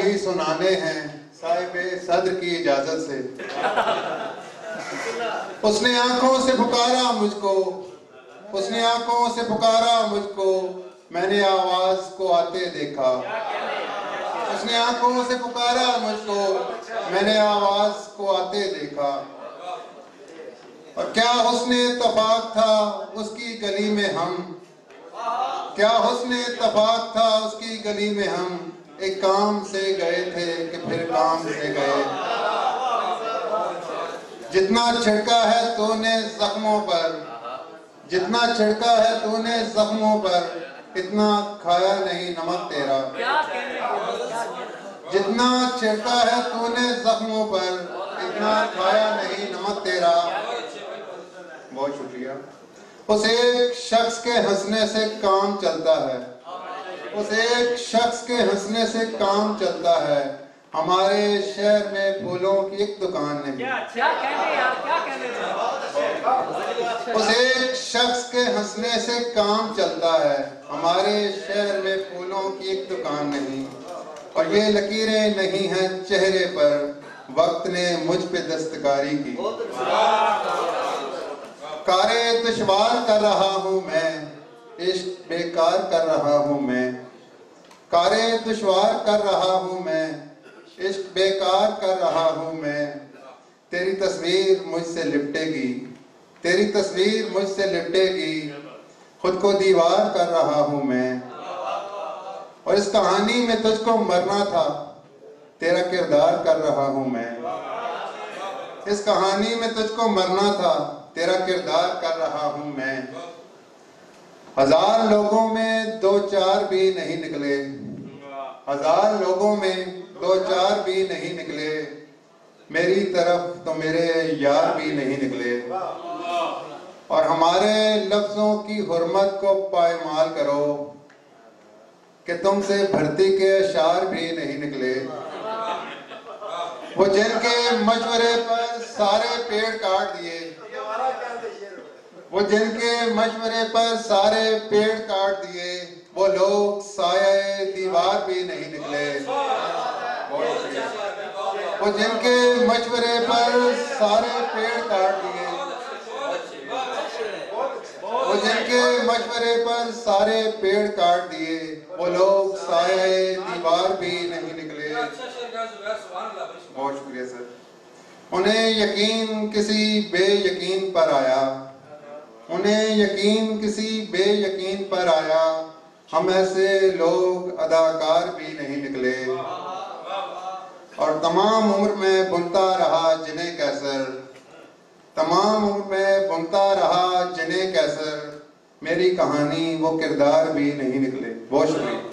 ही सुनाने हैं साहिबे सद्र की इजाजत से। उसने आंखों से पुकारा मुझको, उसने आंखों से पुकारा मुझको, मैंने आवाज को आते देखा। उसने आंखों से पुकारा मुझको, मैंने आवाज को आते देखा। और क्या हुस्ने इत्तफाक था उसकी गली में हम, क्या हुस्ने इत्तफाक था उसकी गली में हम, एक काम से गए थे कि फिर काम से गए। जितना छिड़का है तूने जख्मों पर, जितना छिड़का है तूने जख्मों पर, इतना खाया नहीं नमक तेरा। जितना छिड़का है तूने जख्मों पर, इतना खाया नहीं नमक तेरा। बहुत शुक्रिया। उस एक शख्स के हंसने से काम चलता है, उस एक शख्स के हंसने से काम चलता है। हमारे शहर में फूलों की एक दुकान नहीं। क्या कहने यार, क्या कहने। उस एक शख्स के हंसने से काम चलता है। हमारे शहर में फूलों की एक दुकान नहीं। और ये लकीरें नहीं हैं चेहरे पर, वक्त ने मुझ पे दस्तकारी की। कारे दुश्वार कर रहा हूँ मैं, इश्क बेकार कर रहा हूँ मैं। कारे दुश्वार कर रहा हूँ मैं, इश्क बेकार कर रहा हूँ मैं। तेरी तस्वीर मुझसे लिपटेगी, तेरी तस्वीर मुझसे लिपटेगी। खुद को दीवार कर रहा हूँ मैं। और इस कहानी में तुझको मरना था, तेरा किरदार कर रहा हूँ मैं। इस कहानी में तुझको मरना था, तेरा किरदार कर रहा हूँ मैं। हजार लोगों में दो चार भी नहीं निकले, हजार लोगों में दो चार भी नहीं निकले। मेरी तरफ तो मेरे यार भी नहीं निकले। और हमारे लफ्जों की हुर्मत को पायमाल करो कि तुमसे भर्ती के अशार भी नहीं निकले। वो जिनके मशवरे पर सारे पेड़ काट दिए, वो जिनके मशवरे पर सारे पेड़ काट दिए, वो लोग साये दीवार भी नहीं निकले। वो जिनके मशवरे पर सारे पेड़ काट दिए, वो जिनके मशवरे पर सारे पेड़ काट दिए, वो लोग साये दीवार भी नहीं निकले। बहुत शुक्रिया सर। उन्हें यकीन किसी बेयकीन पर आया, उन्हें यकीन किसी बेयकीन पर आया। हम ऐसे लोग अदाकार भी नहीं निकले। और तमाम उम्र में बुनता रहा जिन्हें कैसर, तमाम उम्र में बुनता रहा जिन्हें कैसर। मेरी कहानी वो किरदार भी नहीं निकले। बहुत शुक्रिया।